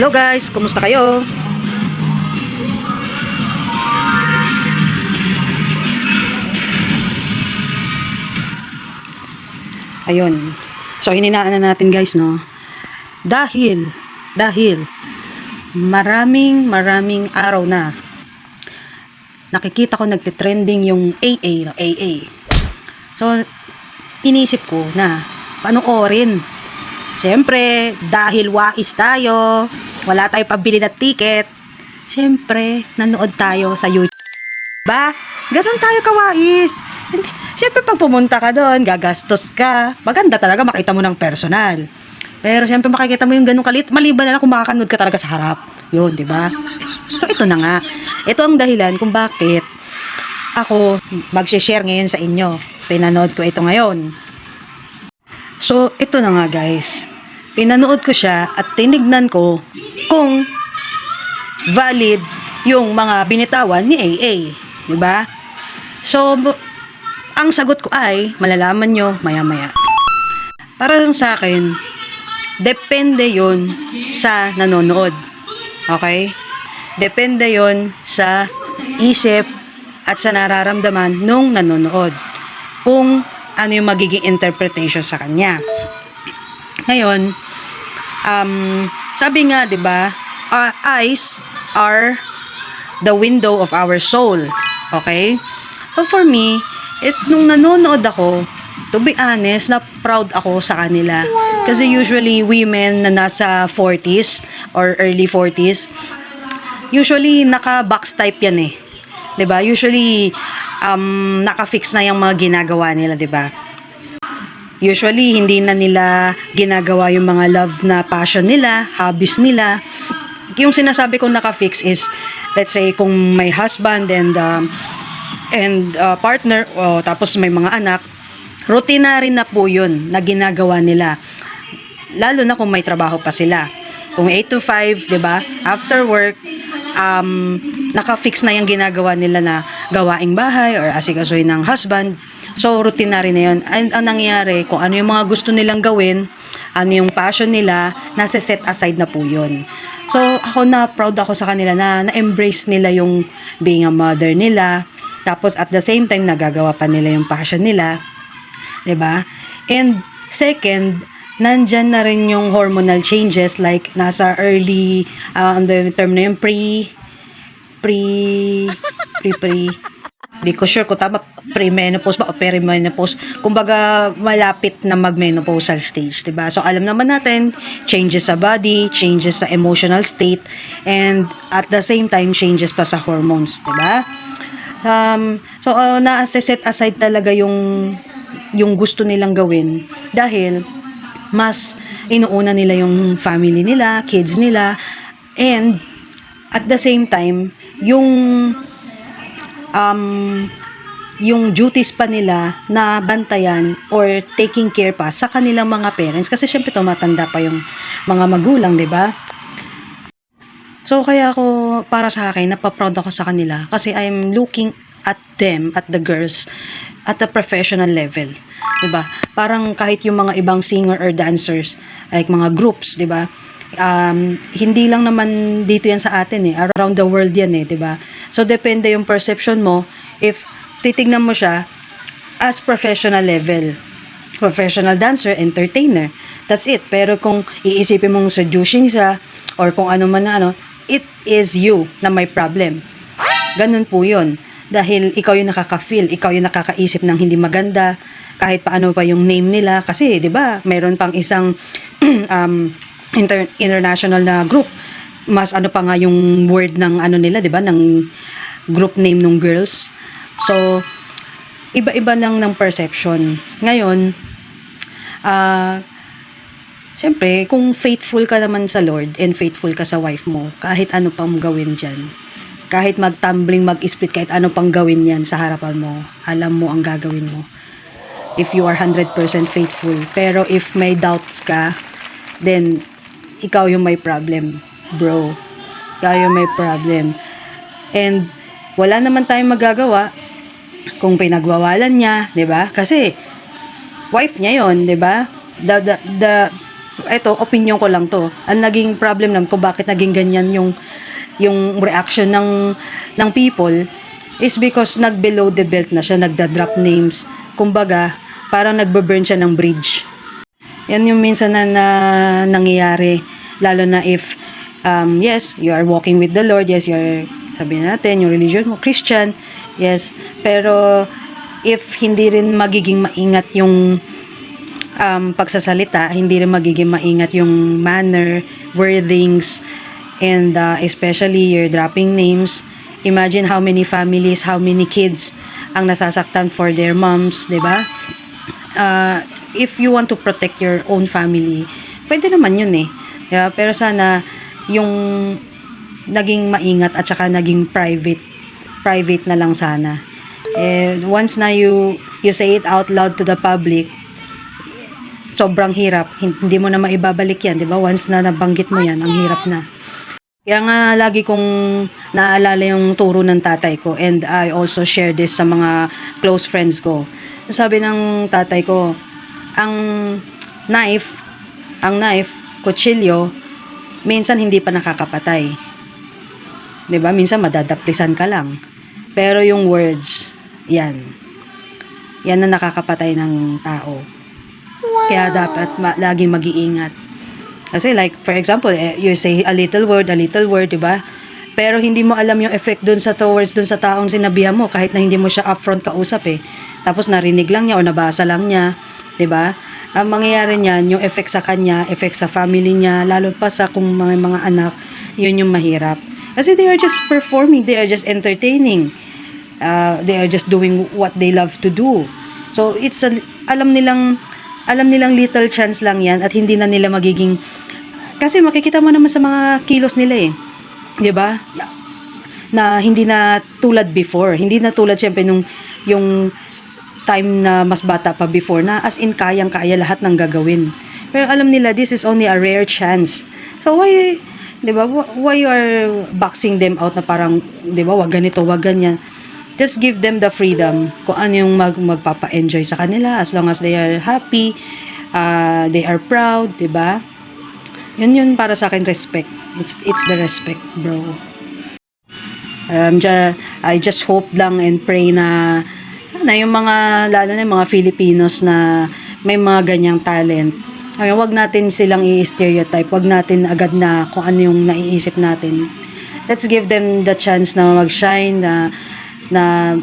Hello guys, kumusta kayo? Ayun. So hininaan na natin guys, no. Dahil maraming araw na nakikita ko nagte-trending yung AA, no, AA. So inisip ko na panoorin. Siyempre, dahil wais tayo, wala tayong pabili na ticket, siyempre, nanood tayo sa YouTube. Ba? Ganon tayo kawais. Siyempre, pag pumunta ka doon, gagastos ka. Maganda talaga makita mo ng personal. Pero siyempre, makikita mo yung ganong kalit. Maliban na lang kung makakanood ka talaga sa harap. Yun, di ba? So, ito na nga. Ito ang dahilan kung bakit ako mag-share ngayon sa inyo. Pinanood ko ito ngayon. So, ito na nga guys. Pinanood ko siya at tinignan ko kung valid yung mga binitawan ni AA. Diba? So, ang sagot ko ay, malalaman nyo maya-maya. Para lang sa akin, depende yon sa nanonood. Okay? Depende yon sa isip at sa nararamdaman nung nanonood. Kung ano yung magiging interpretation sa kanya. Ngayon, sabi nga, 'di ba, our eyes are the window of our soul. Okay? So for me, nung nanonood ako, to be honest, na proud ako sa kanila. Kasi usually women na nasa 40s or early 40s, usually naka-box type yan eh. 'Di ba? Usually naka-fix na yung mga ginagawa nila, 'di ba? Usually hindi na nila ginagawa yung mga love na passion nila, hobbies nila. Yung sinasabi kong naka-fix is, let's say kung may husband and partner, tapos may mga anak, routinary na po yun na ginagawa nila. Lalo na kung may trabaho pa sila. Kung 8 to 5, 'di ba? After work, naka-fix na yung ginagawa nila na gawaing bahay or asikasuhin ng husband. So, routinary na yun. And ang nangyayari, kung ano yung mga gusto nilang gawin, ano yung passion nila, nasa set aside na po yun. So, ako na proud ako sa kanila na na-embrace nila yung being a mother nila. Tapos, at the same time, nagagawa pa nila yung passion nila. 'Di ba? And second, nandyan na rin yung hormonal changes, like nasa early, ang term na yung di ko sure kung tama, pre-menopause ba o perimenopause, kumbaga malapit na mag-menopausal stage, diba? So alam naman natin, changes sa body, changes sa emotional state, and at the same time, changes pa sa hormones, diba? So na-set aside talaga yung gusto nilang gawin dahil mas inuuna nila yung family nila, kids nila, and at the same time, yung duties pa nila na bantayan or taking care pa sa kanilang mga parents, kasi syempre tumatanda pa yung mga magulang, 'di ba? So kaya ako, para sa akin, napaproud ako sa kanila kasi I'm looking at them, at the girls, at a professional level. 'Di ba? Parang kahit yung mga ibang singer or dancers, like mga groups, 'di ba? Hindi lang naman dito yan sa atin eh, around the world yan eh, 'di ba? So depende yung perception mo if titignan mo siya as professional level. Professional dancer, entertainer. That's it. Pero kung iisipin mong seducing siya or kung ano man na ano, it is you na may problem. Ganun po 'yun. Dahil ikaw yung nakaka-feel, ikaw yung nakakaisip ng hindi maganda, kahit paano pa yung name nila. Kasi, di ba, mayroon pang isang international na group. Mas ano pa nga yung word ng ano nila, di ba, ng group name ng girls. So, iba-iba lang ng perception. Ngayon, syempre, kung faithful ka naman sa Lord and faithful ka sa wife mo, kahit ano pang gawin dyan, kahit magtumbling, mag-split, kahit ano pang gawin yan sa harapan mo, alam mo ang gagawin mo. If you are 100% faithful. Pero if may doubts ka, then ikaw yung may problem, bro. Ikaw yung may problem. And wala naman tayong magagawa kung pinagwawalan niya, 'di ba? Kasi wife niya 'yon, 'di ba? Ito, opinion ko lang to. Ang naging problem naman kung bakit naging ganyan yung reaction ng people is because nag-below the belt na siya, nagda-drop names. Kumbaga, parang nagbe-burn siya ng bridge. Yan yung minsan na nangyayari, lalo na if yes, you are walking with the Lord, yes, you're, sabi natin, yung religion mo, Christian, yes, pero if hindi rin magiging maingat yung pagsasalita, hindi rin magiging maingat yung manner, wordings, and especially you're dropping names. Imagine how many families, how many kids ang nasasaktan for their moms, di ba? If you want to protect your own family, pwede naman yun eh. Yeah, pero sana yung naging maingat at saka naging private na lang sana. Once na you say it out loud to the public, sobrang hirap. Hindi mo na maibabalik yan, di ba? Once na nabanggit mo yan, ang hirap na. Kaya nga lagi kong naaalala yung turo ng tatay ko, and I also share this sa mga close friends ko. Sabi ng tatay ko, ang knife, kutsilyo, minsan hindi pa nakakapatay. 'Di ba? Minsan madadaplisan ka lang. Pero yung words, yan na nakakapatay ng tao. Kaya dapat laging mag-iingat. Kasi like, for example, you say a little word, di ba? Pero hindi mo alam yung effect dun sa taong sinabihan mo, kahit na hindi mo siya upfront kausap eh. Tapos narinig lang niya o nabasa lang niya, di ba? Ang mangyayari niyan, yung effect sa kanya, effect sa family niya, lalo pa sa kung mga anak, yun yung mahirap. Kasi they are just performing, they are just entertaining. They are just doing what they love to do. So it's alam nilang little chance lang yan at hindi na nila magiging, kasi makikita mo naman sa mga kilos nila eh, 'di ba? Na hindi na tulad before, hindi na tulad syempre nung yung time na mas bata pa before, na as in kayang-kaya lahat ng gagawin. Pero alam nila this is only a rare chance. So why, 'di ba? Why you are boxing them out na parang, 'di ba? Wag ganito, wag ganyan. Just give them the freedom kung ano yung magpapa-enjoy sa kanila, as long as they are happy, they are proud, 'di ba? Yun para sa akin, respect. It's the respect, bro. I just hope lang and pray na sana yung mga, lalo na yung mga Filipinos na may mga ganyang talent, wag natin silang i-stereotype, wag natin agad na kung ano yung naiisip natin. Let's give them the chance na mag-shine, na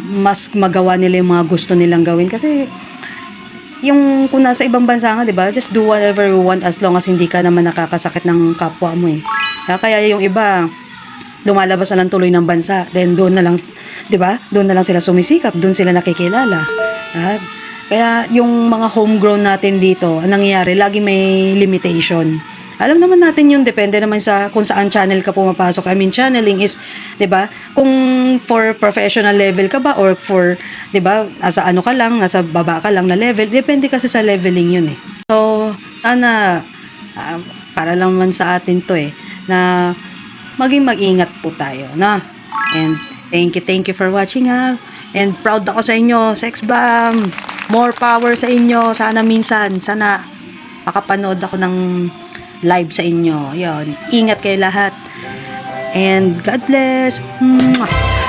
mas magawa nila yung mga gusto nilang gawin. Kasi yung kung nasa ibang bansa nga, 'di ba? Just do whatever you want as long as hindi ka naman nakakasakit ng kapwa mo eh. Kaya yung iba lumalabas na lang tuloy ng bansa, then doon na lang, 'di ba? Doon na lang sila sumisikap, doon sila nakikilala. Kaya yung mga homegrown natin dito, ang nangyayari, lagi may limitation. Alam naman natin yun, depende naman sa kung saan channel ka pumapasok. I mean, channeling is, 'di ba? Kung for professional level ka ba or for, 'di ba, nasa ano ka lang, nasa baba ka lang na level, depende kasi sa leveling yun eh. So, sana para lang man sa atin 'to eh, na maging mag-ingat po tayo, na. And thank you for watching ha. And proud ako sa inyo, Sex Bomb. More power sa inyo. Sana minsan, sana makapanood ako ng live sa inyo. Yun. Ingat kayo lahat. And God bless. Mwah.